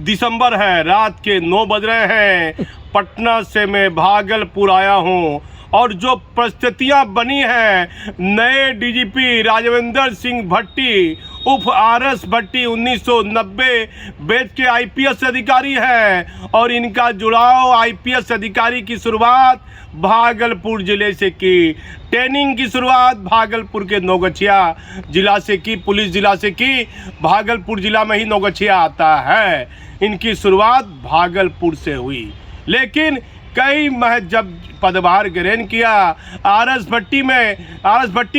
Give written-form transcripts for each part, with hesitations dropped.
दिसंबर है, रात के 9 बज रहे हैं। पटना से मैं भागलपुर आया हूं और जो परिस्थितियां बनी हैं, नए डीजीपी राजविंदर सिंह भट्टी उर्फ आरएस भट्टी 1990 बैच के आईपीएस अधिकारी हैं और इनका जुड़ाव आईपीएस अधिकारी की शुरुआत भागलपुर जिले से की, ट्रेनिंग की शुरुआत भागलपुर के नौगछिया जिला से की, पुलिस जिला से की। भागलपुर जिला में ही नौगछिया आता है। इनकी शुरुआत भागलपुर से हुई, लेकिन कई जब पदभार ग्रहण किया आरएस भट्टी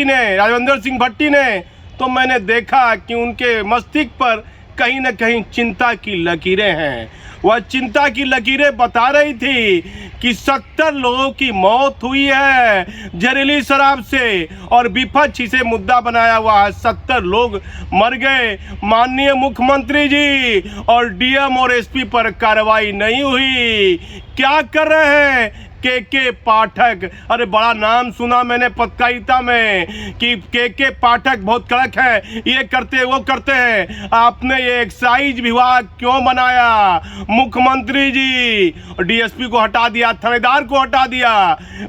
ने राजविंदर सिंह भट्टी ने, तो मैंने देखा कि उनके मस्तिष्क पर कहीं न कहीं चिंता की लकीरें हैं। वह चिंता की लकीरें बता रही थी कि 70 लोगों की मौत हुई है जहरीली शराब से, और विपक्ष इसे मुद्दा बनाया हुआ है। 70 लोग मर गए, माननीय मुख्यमंत्री जी और डीएम और एसपी पर कार्रवाई नहीं हुई। क्या कर रहे हैं के पाठक? अरे बड़ा नाम सुना मैंने पत्रकारिता में कि के पाठक बहुत कड़क है, ये करते वो करते हैं। आपने ये एक्साइज विभाग क्यों बनाया? मुख्यमंत्री जी डीएसपी को हटा दिया, थानेदार को हटा दिया,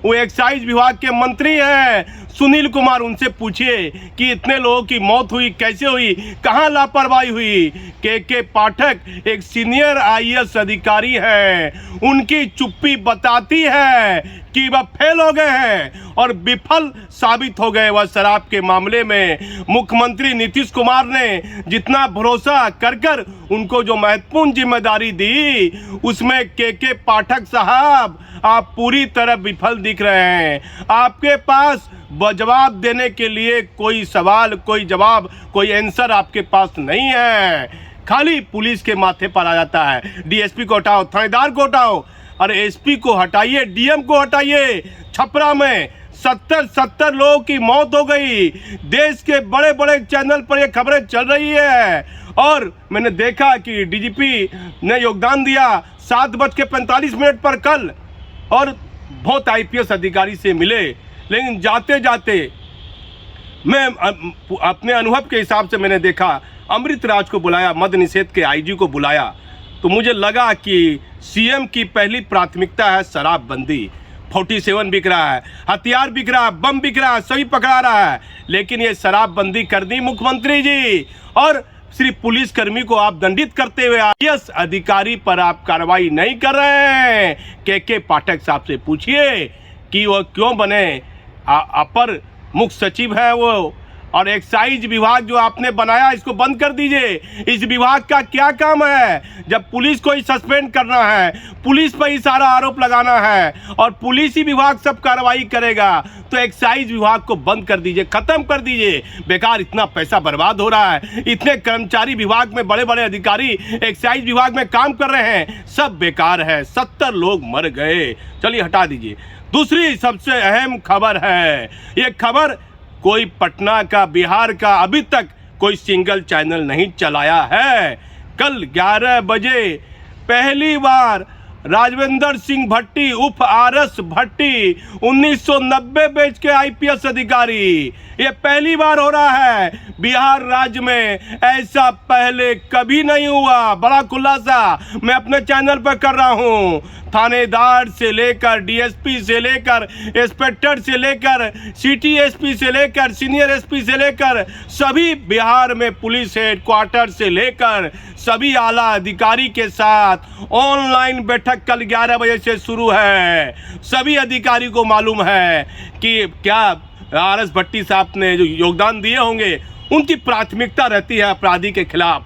वो एक्साइज विभाग के मंत्री हैं सुनील कुमार। उनसे पूछिए कि इतने लोगों की मौत हुई, कैसे हुई, कहाँ लापरवाही हुई? के पाठक एक सीनियर आईएएस अधिकारी हैं, उनकी चुप्पी बताती है कि वह फेल हो गए हैं और विफल साबित हो गए वह शराब के मामले में। मुख्यमंत्री नीतीश कुमार ने जितना भरोसा कर उनको जो महत्वपूर्ण जिम्मेदारी दी, उसमें के पाठक साहब आप पूरी तरह विफल दिख रहे हैं। आपके पास जवाब देने के लिए कोई सवाल, कोई जवाब, कोई आंसर आपके पास नहीं है। खाली पुलिस के माथे पर आ जाता है। डीएसपी को हटाओ, थानेदार को हटाओ, अरे एसपी को हटाइए, डीएम को हटाइए। छपरा में 70 लोगों की मौत हो गई। देश के बड़े बड़े चैनल पर ये खबरें चल रही है और मैंने देखा कि डीजीपी ने योगदान दिया 7:45 पर कल, और बहुत आईपीएस अधिकारी से मिले, लेकिन जाते जाते मैं अपने अनुभव के हिसाब से मैंने देखा अमृत राज को बुलाया, मद्य निषेध के आईजी को बुलाया, तो मुझे लगा कि सीएम की पहली प्राथमिकता है शराबबंदी। 47 बिक रहा है, हथियार बिक रहा है, बम बिक रहा है, सभी पकड़ा रहा है, लेकिन ये शराबबंदी कर दी मुख्यमंत्री जी। और सिर्फ पुलिसकर्मी को आप दंडित करते हुए आईएएस अधिकारी पर आप कार्रवाई नहीं कर रहे हैं। के पाठक साहब से पूछिए कि वो क्यों बने अपर मुख्य सचिव है वो, और एक्साइज विभाग जो आपने बनाया इसको बंद कर दीजिए। इस विभाग का क्या काम है? जब पुलिस को ही सस्पेंड करना है, पुलिस पर ही सारा आरोप लगाना है और पुलिस ही विभाग सब कार्रवाई करेगा, तो एक्साइज विभाग को बंद कर दीजिए, खत्म कर दीजिए। बेकार इतना पैसा बर्बाद हो रहा है, इतने कर्मचारी विभाग में, बड़े बड़े अधिकारी एक्साइज विभाग में काम कर रहे हैं, सब बेकार है। 70 लोग मर गए, चलिए हटा दीजिए। दूसरी सबसे अहम खबर है, ये खबर कोई पटना का, बिहार का अभी तक कोई सिंगल चैनल नहीं चलाया है। कल 11 बजे पहली बार राजविंदर सिंह भट्टी उर्फ आरएस भट्टी 1990 बैच के आईपीएस अधिकारी, ये पहली बार हो रहा है बिहार राज्य में। ऐसा पहले कभी नहीं हुआ। बड़ा खुलासा मैं अपने चैनल पर कर रहा हूँ। थानेदार से लेकर डीएसपी से लेकर इंस्पेक्टर से लेकर सिटी एसपी से लेकर सीनियर एसपी से लेकर सभी बिहार में पुलिस हेडक्वार्टर से लेकर सभी आला अधिकारी के साथ ऑनलाइन बैठक कल 11 बजे से शुरू है। सभी अधिकारी को मालूम है कि क्या आरएस भट्टी साहब ने जो योगदान दिए होंगे, उनकी प्राथमिकता रहती है अपराधी के खिलाफ।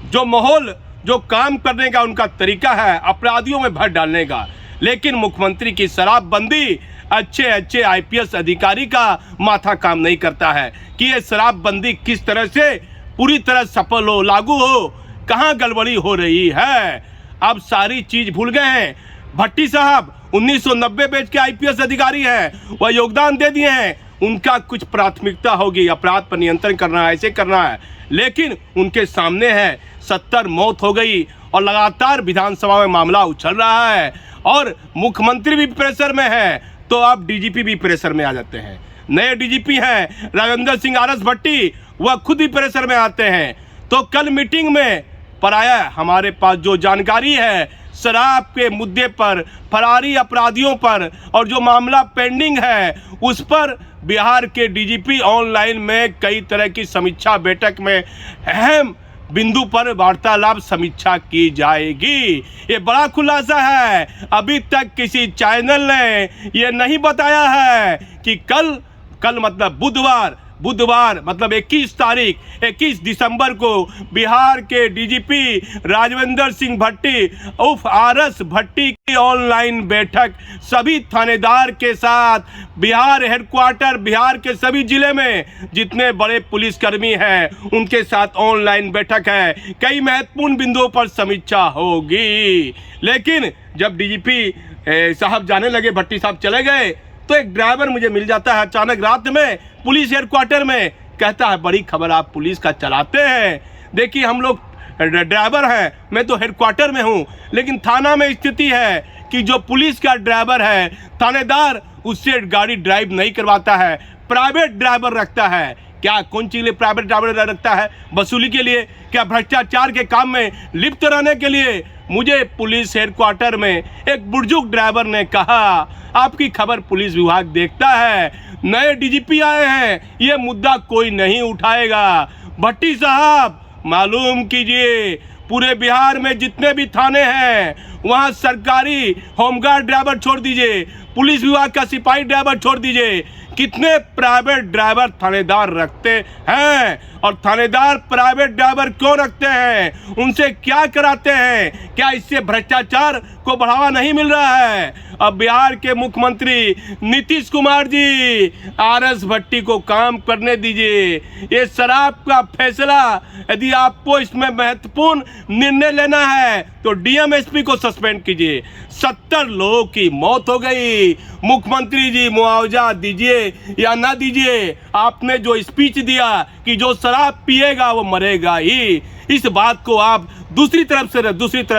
जो माहौल, जो काम करने का उनका तरीका है अपराधियों में भर डालने का, लेकिन मुख्यमंत्री की शराबबंदी अच्छे आईपीएस अधिकारी का माथा काम नहीं करता है कि ये शराबबंदी किस तरह से पूरी तरह सफल हो, लागू हो, कहाँ गड़बड़ी हो रही है। अब सारी चीज भूल गए हैं। भट्टी साहब 1990 बैच के आईपीएस अधिकारी हैं, वह योगदान दे दिए हैं। उनका कुछ प्राथमिकता होगी, अपराध पर नियंत्रण करना है, ऐसे करना है, लेकिन उनके सामने है 70 मौत हो गई और लगातार विधानसभा में मामला उछल रहा है और मुख्यमंत्री भी प्रेशर में है, तो अब डीजीपी भी प्रेशर में आ जाते हैं। नए डीजीपी हैं राजविंदर सिंह आरएस भट्टी, वह खुद ही प्रेशर में आते हैं। तो कल मीटिंग में पर आया हमारे पास जो जानकारी है शराब के मुद्दे पर, फरारी अपराधियों पर और जो मामला पेंडिंग है उस पर बिहार के डीजीपी ऑनलाइन में कई तरह की समीक्षा बैठक में अहम बिंदु पर वार्तालाप समीक्षा की जाएगी। ये बड़ा खुलासा है। अभी तक किसी चैनल ने ये नहीं बताया है कि कल मतलब बुधवार मतलब 21 दिसंबर को बिहार के डीजीपी राजविंदर सिंह भट्टी उर्फ आरएस भट्टी की ऑनलाइन बैठक सभी थानेदार के साथ बिहार हेडक्वार्टर, बिहार के सभी जिले में जितने बड़े पुलिसकर्मी हैं उनके साथ ऑनलाइन बैठक है। कई महत्वपूर्ण बिंदुओं पर समीक्षा होगी। लेकिन जब डीजीपी साहब जाने लगे, भट्टी साहब चले गए, तो एक ड्राइवर मुझे मिल जाता है अचानक रात में पुलिस हेडक्वार्टर में। कहता है बड़ी खबर आप पुलिस का चलाते हैं। देखिए हम लोग ड्राइवर हैं, मैं तो हेडक्वार्टर में हूं, लेकिन थाना में स्थिति है कि जो पुलिस का ड्राइवर है थानेदार उससे गाड़ी ड्राइव नहीं करवाता है, प्राइवेट ड्राइवर रखता है। क्या कौन चीज लिए प्राइवेट ड्राइवर रखता है? वसूली के लिए? क्या भ्रष्टाचार के काम में लिप्त रहने के लिए? मुझे पुलिस हेडक्वार्टर में एक बुजुर्ग ड्राइवर ने कहा आपकी खबर पुलिस विभाग देखता है, नए डीजीपी आए हैं, ये मुद्दा कोई नहीं उठाएगा। भट्टी साहब मालूम कीजिए पूरे बिहार में जितने भी थाने हैं वहाँ सरकारी होमगार्ड ड्राइवर छोड़ दीजिए, पुलिस विभाग का सिपाही ड्राइवर छोड़ दीजिए, कितने प्राइवेट ड्राइवर थानेदार रखते हैं। और थानेदार प्राइवेट ड्राइवर क्यों रखते हैं? उनसे क्या कराते हैं? क्या इससे भ्रष्टाचार को बढ़ावा नहीं मिल रहा है? अब बिहार के मुख्यमंत्री नीतीश कुमार जी आरएस भट्टी को काम करने दीजिए। ये शराब का फैसला यदि आपको इसमें महत्वपूर्ण निर्णय लेना है तो डीएमएसपी को सस्पेंड कीजिए। 70 लोगों की मौत हो गई। मुख्यमंत्री जी मुआवजा दीजिए या ना दीजिए, आपने जो स्पीच दिया कि जो शराब पिएगा वो मरेगा ही, इस बात को आप दूसरी तरफ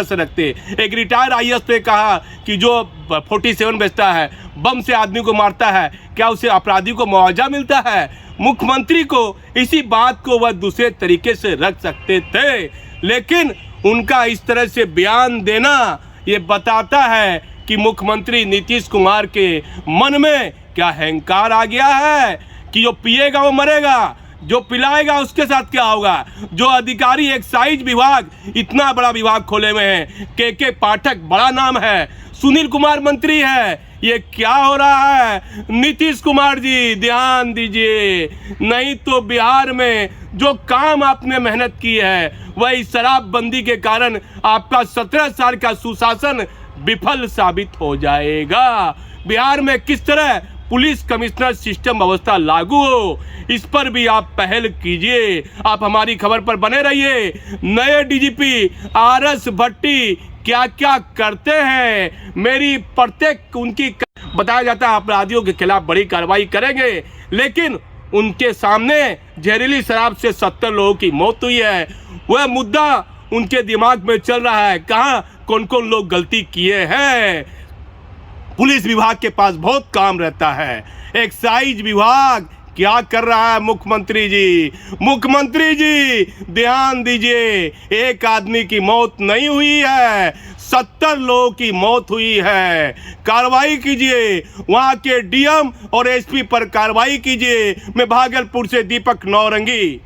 से रखते। एक रिटायर्ड आईएएस ने कहा कि जो 47 बेचता है, बम से आदमी को मारता है, क्या उसे अपराधी को मुआवजा मिलता है? मुख्यमंत्री को इसी बात को वह दूसरे तरीके से रख सकते थे, लेकिन उनका इस तरह से बयान देना ये बताता है कि मुख्यमंत्री नीतीश कुमार के मन में क्या अहंकार आ गया है कि जो पिएगा वो मरेगा, जो पिलाएगा उसके साथ क्या होगा। जो अधिकारी एक्साइज विभाग, इतना बड़ा विभाग खोले हुए हैं, के पाठक बड़ा नाम है, सुनील कुमार मंत्री है, ये क्या हो रहा है? नीतीश कुमार जी ध्यान दीजिए, नहीं तो बिहार में जो काम आपने मेहनत की है वही शराबबंदी के कारण आपका 17 साल का सुशासन विफल साबित हो जाएगा। बिहार में किस तरह पुलिस कमिश्नर सिस्टम व्यवस्था लागू हो, इस पर भी आप पहल कीजिए। आप हमारी खबर पर बने रहिए। नए डीजीपी आरएस भट्टी क्या क्या करते हैं, मेरी प्रत्येक उनकी बताया जाता है अपराधियों के खिलाफ बड़ी कार्रवाई करेंगे, लेकिन उनके सामने जहरीली शराब से 70 लोगों की मौत हुई है। वह मुद्दा उनके दिमाग में चल रहा है, कहाँ कौन कौन लोग गलती किए हैं। पुलिस विभाग के पास बहुत काम रहता है। एक्साइज विभाग क्या कर रहा है? मुख्यमंत्री जी ध्यान दीजिए, एक आदमी की मौत नहीं हुई है, 70 लोगों की मौत हुई है। कार्रवाई कीजिए, वहां के डीएम और एसपी पर कार्रवाई कीजिए। मैं भागलपुर से दीपक नौरंगी।